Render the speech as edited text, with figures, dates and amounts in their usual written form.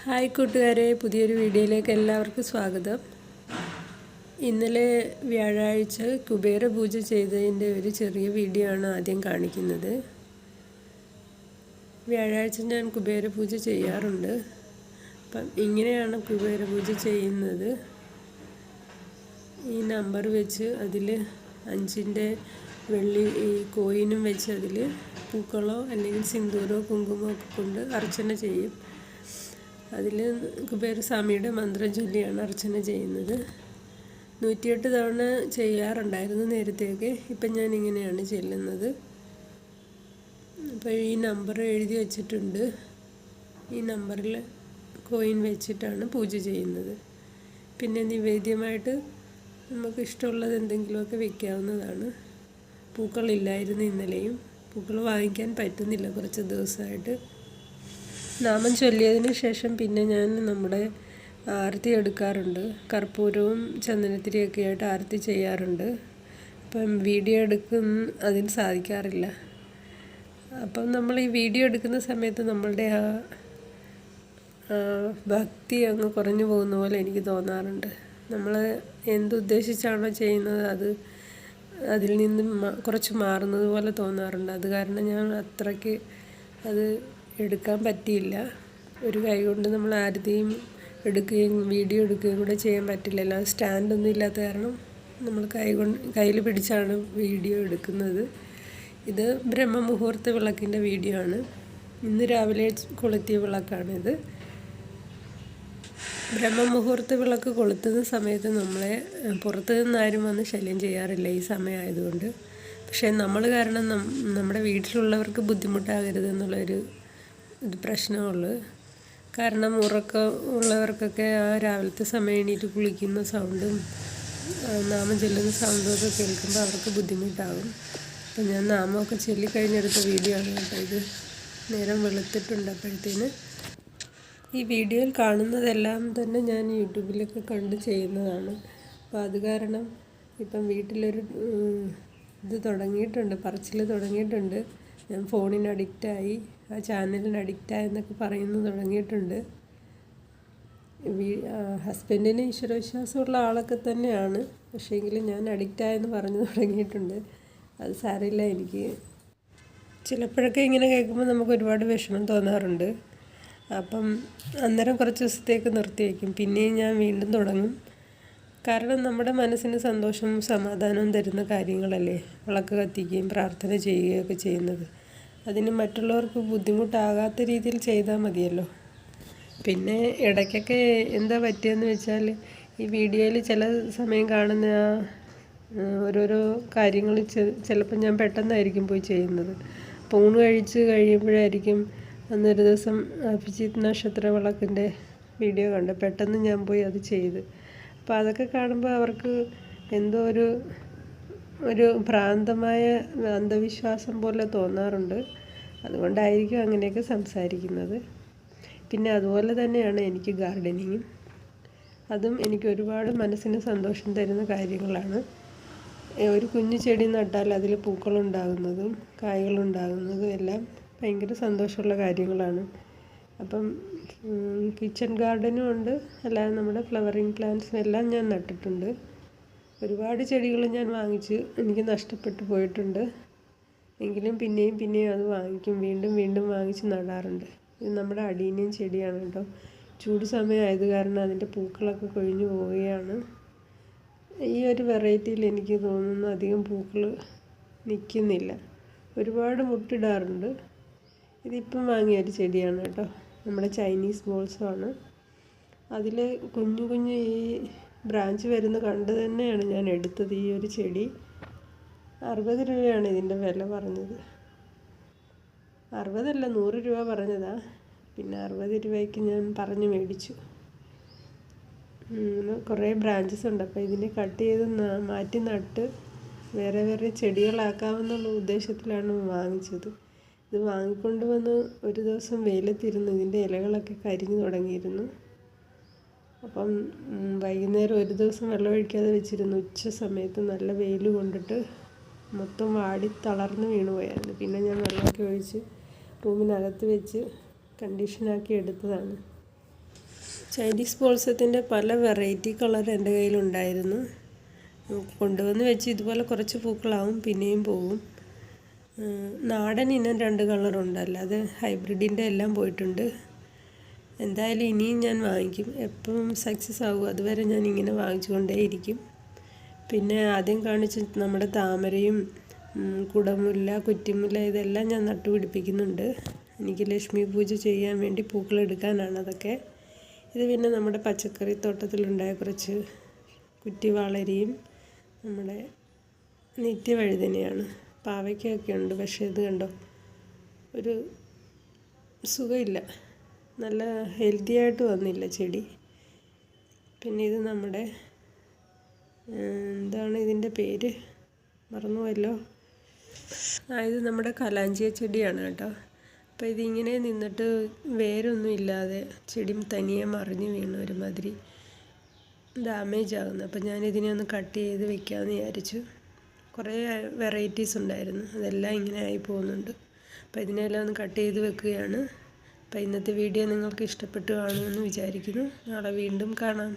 Hi കൂട്ടുകാരെ, പുതിയൊരു വീഡിയോയിലേക്ക് എല്ലാവർക്കും സ്വാഗതം. ഇന്നലെ വ്യാഴാഴ്ച കുബേര പൂജ ചെയ്തതിൻ്റെ ഒരു ചെറിയ വീഡിയോ ആണ് ആദ്യം കാണിക്കുന്നത്. വ്യാഴാഴ്ച ഞാൻ കുബേര പൂജ ചെയ്യാറുണ്ട്. അപ്പം ഇങ്ങനെയാണ് കുബേര പൂജ ചെയ്യുന്നത്. ഈ നമ്പർ വെച്ച് അതിൽ 5ൻ്റെ വെള്ളി ഈ കോയിനും വെച്ച് അതിൽ പൂക്കളോ അല്ലെങ്കിൽ സിന്ദൂരോ കുങ്കുമോ ഒക്കെ കൊണ്ട് അർച്ചന ചെയ്യും. അതിൽ കുബേരസ്വാമിയുടെ മന്ത്രം ചൊല്ലിയാണ് അർച്ചന ചെയ്യുന്നത്. 108 തവണ ചെയ്യാറുണ്ടായിരുന്നു നേരത്തെയൊക്കെ. ഇപ്പം ഞാൻ ഇങ്ങനെയാണ് ചെല്ലുന്നത്. അപ്പോൾ ഈ നമ്പർ എഴുതി വച്ചിട്ടുണ്ട്. ഈ നമ്പറിൽ കോയിൻ വെച്ചിട്ടാണ് പൂജ ചെയ്യുന്നത്. പിന്നെ നിവേദ്യമായിട്ട് നമുക്ക് ഇഷ്ടമുള്ളത് എന്തെങ്കിലുമൊക്കെ വയ്ക്കാവുന്നതാണ്. പൂക്കളില്ലായിരുന്നു ഇന്നലെയും. പൂക്കൾ വാങ്ങിക്കാൻ പറ്റുന്നില്ല കുറച്ച് ദിവസമായിട്ട്. നാമം ചൊല്ലിയതിന് ശേഷം പിന്നെ ഞാൻ നമ്മുടെ ആരതി എടുക്കാറുണ്ട്. കർപ്പൂരവും ചന്ദനത്തിരിയൊക്കെ ആയിട്ട് ആരതി ചെയ്യാറുണ്ട്. അപ്പം വീഡിയോ അതിന് സാധിക്കാറില്ല. അപ്പം നമ്മൾ ഈ വീഡിയോ എടുക്കുന്ന സമയത്ത് നമ്മളുടെ ഭക്തി അങ്ങ് കുറഞ്ഞു പോകുന്ന പോലെ എനിക്ക് തോന്നാറുണ്ട്. നമ്മൾ എന്തുദ്ദേശിച്ചാണോ ചെയ്യുന്നത് അതിൽ നിന്നും കുറച്ച് മാറുന്നത് പോലെ തോന്നാറുണ്ട്. അത് കാരണം ഞാൻ അത്രയ്ക്ക് അത് എടുക്കാൻ പറ്റിയില്ല. ഒരു കൈ കൊണ്ട് നമ്മൾ ആരതിയും എടുക്കുകയും വീഡിയോ എടുക്കുകയും കൂടെ ചെയ്യാൻ പറ്റില്ലല്ലോ. സ്റ്റാൻഡൊന്നും ഇല്ലാത്ത കാരണം നമ്മൾ കയ്യിൽ പിടിച്ചാണ് വീഡിയോ എടുക്കുന്നത്. ഇത് ബ്രഹ്മമുഹൂർത്ത വിളക്കിൻ്റെ വീഡിയോ ആണ്. ഇന്ന് രാവിലെ കൊളുത്തിയ വിളക്കാണിത്. ബ്രഹ്മമുഹൂർത്ത വിളക്ക് കൊളുത്തുന്ന സമയത്ത് നമ്മളെ പുറത്തു നിന്നാരും വന്ന് ശല്യം ചെയ്യാറില്ല ഈ സമയമായതുകൊണ്ട്. പക്ഷേ നമ്മൾ കാരണം നമ്മുടെ വീട്ടിലുള്ളവർക്ക് ബുദ്ധിമുട്ടാകരുത് എന്നുള്ളൊരു പ്രശ്നമുള്ളൂ. കാരണം ഉറക്കം ഉള്ളവർക്കൊക്കെ ആ രാവിലത്തെ സമയം എണീറ്റ് കുളിക്കുന്ന സൗണ്ടും നാമം ചൊല്ലുന്ന സൗണ്ടും ഒക്കെ കേൾക്കുമ്പോൾ അവർക്ക് ബുദ്ധിമുട്ടാകും. അപ്പം ഞാൻ നാമമൊക്കെ ചൊല്ലിക്കഴിഞ്ഞെടുത്ത വീഡിയോ ആണ് കേട്ടോ ഇത്. നേരം വെളുത്തിട്ടുണ്ട് അപ്പോഴത്തേന്. ഈ വീഡിയോയിൽ കാണുന്നതെല്ലാം തന്നെ ഞാൻ യൂട്യൂബിലൊക്കെ കണ്ട് ചെയ്യുന്നതാണ്. അപ്പോൾ അത് കാരണം ഇപ്പം വീട്ടിലൊരു ഇത് തുടങ്ങിയിട്ടുണ്ട്, പറച്ചിൽ തുടങ്ങിയിട്ടുണ്ട്. ഞാൻ ഫോണിന് അഡിക്റ്റായി, ആ ചാനലിന് അഡിക്റ്റായെന്നൊക്കെ പറയുന്നു തുടങ്ങിയിട്ടുണ്ട്. ഹസ്ബൻഡിന് ഈശ്വരവിശ്വാസമുള്ള ആളൊക്കെ തന്നെയാണ്. പക്ഷേങ്കിലും ഞാൻ അഡിക്റ്റായെന്ന് പറഞ്ഞു തുടങ്ങിയിട്ടുണ്ട്. അത് സാരമില്ല. എനിക്ക് ചിലപ്പോഴൊക്കെ ഇങ്ങനെ കേൾക്കുമ്പോൾ നമുക്ക് ഒരുപാട് വിഷമം തോന്നാറുണ്ട്. അപ്പം അന്നേരം കുറച്ച് ദിവസത്തേക്ക് നിർത്തി വയ്ക്കും. പിന്നെയും ഞാൻ വീണ്ടും തുടങ്ങും. കാരണം നമ്മുടെ മനസ്സിന് സന്തോഷവും സമാധാനവും തരുന്ന കാര്യങ്ങളല്ലേ വിളക്ക് കത്തിക്കുകയും പ്രാർത്ഥന ചെയ്യുകയൊക്കെ ചെയ്യുന്നത്. അതിന് മറ്റുള്ളവർക്ക് ബുദ്ധിമുട്ടാകാത്ത രീതിയിൽ ചെയ്താൽ മതിയല്ലോ. പിന്നെ ഇടയ്ക്കൊക്കെ എന്താ പറ്റിയെന്ന് വെച്ചാൽ ഈ വീഡിയോയിൽ ചില സമയം കാണുന്ന ഓരോരോ കാര്യങ്ങൾ ചിലപ്പോൾ ഞാൻ പെട്ടെന്നായിരിക്കും പോയി ചെയ്യുന്നത്. ഊണ് കഴിച്ച് കഴിയുമ്പോഴായിരിക്കും അന്നൊരു ദിവസം അഭിജിത്ത് നക്ഷത്ര വിളക്കിൻ്റെ വീഡിയോ കണ്ട് പെട്ടെന്ന് ഞാൻ പോയി അത് ചെയ്ത്. അപ്പോൾ അതൊക്കെ കാണുമ്പോൾ അവർക്ക് എന്തോ ഒരു ഭ്രാന്തമായ അന്ധവിശ്വാസം പോലെ തോന്നാറുണ്ട്. അതുകൊണ്ടായിരിക്കും അങ്ങനെയൊക്കെ സംസാരിക്കുന്നത്. പിന്നെ അതുപോലെ തന്നെയാണ് എനിക്ക് ഗാർഡനിങ്ങും. അതും എനിക്ക് ഒരുപാട് മനസ്സിന് സന്തോഷം തരുന്ന കാര്യങ്ങളാണ്. ഒരു കുഞ്ഞു ചെടി നട്ടാൽ അതിൽ പൂക്കളുണ്ടാകുന്നതും കായ്കളുണ്ടാകുന്നതും എല്ലാം ഭയങ്കര സന്തോഷമുള്ള കാര്യങ്ങളാണ്. അപ്പം കിച്ചൺ ഗാർഡനും ഉണ്ട്, അല്ലാതെ നമ്മുടെ ഫ്ലവറിങ് പ്ലാന്റ്സും എല്ലാം ഞാൻ നട്ടിട്ടുണ്ട്. ഒരുപാട് ചെടികൾ ഞാൻ വാങ്ങിച്ച് എനിക്ക് നഷ്ടപ്പെട്ടു പോയിട്ടുണ്ട്. എങ്കിലും പിന്നെയും അത് വാങ്ങിക്കും, വീണ്ടും വാങ്ങിച്ച് നടാറുണ്ട്. ഇത് നമ്മുടെ അടീനിയം ചെടിയാണ് കേട്ടോ. ചൂട് സമയമായത് കാരണം അതിൻ്റെ പൂക്കളൊക്കെ കൊഴിഞ്ഞു പോവുകയാണ്. ഈ ഒരു വെറൈറ്റിയിൽ എനിക്ക് തോന്നുന്നു അധികം പൂക്കൾ നിൽക്കുന്നില്ല. ഒരുപാട് മുട്ടിടാറുണ്ട്. ഇതിപ്പം വാങ്ങിയ ഒരു ചെടിയാണ് കേട്ടോ. നമ്മുടെ ചൈനീസ് ബോൾസമാണ്. അതിൽ കുഞ്ഞു ഈ ബ്രാഞ്ച് വരുന്ന കണ്ട് തന്നെയാണ് ഞാൻ എടുത്തത് ഈ ഒരു ചെടി. 60 രൂപയാണ് ഇതിൻ്റെ വില പറഞ്ഞത്. 60 അല്ല, 100 രൂപ പറഞ്ഞതാ. പിന്നെ 60 രൂപയ്ക്ക് ഞാൻ പറഞ്ഞു മേടിച്ചു. കുറേ ബ്രാഞ്ചസ് ഉണ്ട്. അപ്പോൾ ഇതിനെ കട്ട് ചെയ്ത് മാറ്റി നട്ട് വേറെ ചെടികളാക്കാമെന്നുള്ള ഉദ്ദേശത്തിലാണ് വാങ്ങിച്ചത്. ഇത് വാങ്ങിക്കൊണ്ട് വന്ന് ഒരു ദിവസം വെയിലത്തിരുന്ന് ഇതിൻ്റെ ഇലകളൊക്കെ കരിഞ്ഞു തുടങ്ങിയിരുന്നു. അപ്പം വൈകുന്നേരം ഒരു ദിവസം വെള്ളമൊഴിക്കാതെ വെച്ചിരുന്നു. ഉച്ച സമയത്ത് നല്ല വെയിൽ കൊണ്ടിട്ട് മൊത്തം വാടി തളർന്ന് വീണു പോയായിരുന്നു. പിന്നെ ഞാൻ വെള്ളമൊക്കെ ഒഴിച്ച് റൂമിനകത്ത് വെച്ച് കണ്ടീഷനാക്കി എടുത്തതാണ്. ചൈനീസ് ബോൾസത്തിൻ്റെ പല വെറൈറ്റി കളർ എൻ്റെ കയ്യിലുണ്ടായിരുന്നു. കൊണ്ടുവന്ന് വെച്ച് ഇതുപോലെ കുറച്ച് പൂക്കളാവും, പിന്നെയും പോകും. നാടൻ ഇനം 2 കളറുണ്ട്, അല്ലാതെ ഹൈബ്രിഡിൻ്റെ എല്ലാം പോയിട്ടുണ്ട്. എന്തായാലും ഇനിയും ഞാൻ വാങ്ങിക്കും. എപ്പോഴും സക്സസ് ആകും അതുവരെ ഞാൻ ഇങ്ങനെ വാങ്ങിച്ചുകൊണ്ടേയിരിക്കും. പിന്നെ ആദ്യം കാണിച്ച നമ്മുടെ താമരയും കുടമുല്ല, കുറ്റിമുല്ല ഇതെല്ലാം ഞാൻ നട്ടുപിടിപ്പിക്കുന്നുണ്ട്. എനിക്ക് ലക്ഷ്മി പൂജ ചെയ്യാൻ വേണ്ടി പൂക്കളെടുക്കാനാണ് അതൊക്കെ. ഇത് പിന്നെ നമ്മുടെ പച്ചക്കറി തോട്ടത്തിലുണ്ടായ കുറച്ച് കുറ്റിവാളരിയും നമ്മുടെ നിത്യവഴുതനയാണ്. പാവയ്ക്കൊക്കെ ഉണ്ട്, പക്ഷേ ഇത് കണ്ടോ ഒരു സുഖമില്ല, നല്ല ഹെൽത്തി ആയിട്ട് വന്നില്ല ചെടി. പിന്നെ ഇത് നമ്മുടെ എന്താണ് ഇതിൻ്റെ പേര് മറന്നുപോയല്ലോ. ഇത് നമ്മുടെ കലാഞ്ചിയ ചെടിയാണ് കേട്ടോ. അപ്പോൾ ഇതിങ്ങനെ നിന്നിട്ട് വേരൊന്നും ഇല്ലാതെ ചെടി തനിയെ മറിഞ്ഞ് വീണു ഒരുമാതിരി ഡാമേജ് ആകുന്നു. അപ്പോൾ ഞാനിതിനെ ഒന്ന് കട്ട് ചെയ്ത് വെക്കാമെന്ന് വിചാരിച്ചു. കുറേ വെറൈറ്റീസ് ഉണ്ടായിരുന്നു, അതെല്ലാം ഇങ്ങനെ ആയി പോകുന്നുണ്ട്. അപ്പോൾ ഇതിനെല്ലാം ഒന്ന് കട്ട് ചെയ്ത് വെക്കുകയാണ്. അപ്പോൾ ഇന്നത്തെ വീഡിയോ നിങ്ങൾക്ക് ഇഷ്ടപ്പെട്ടു കാണുമെന്ന് വിചാരിക്കുന്നു. നാളെ വീണ്ടും കാണാം.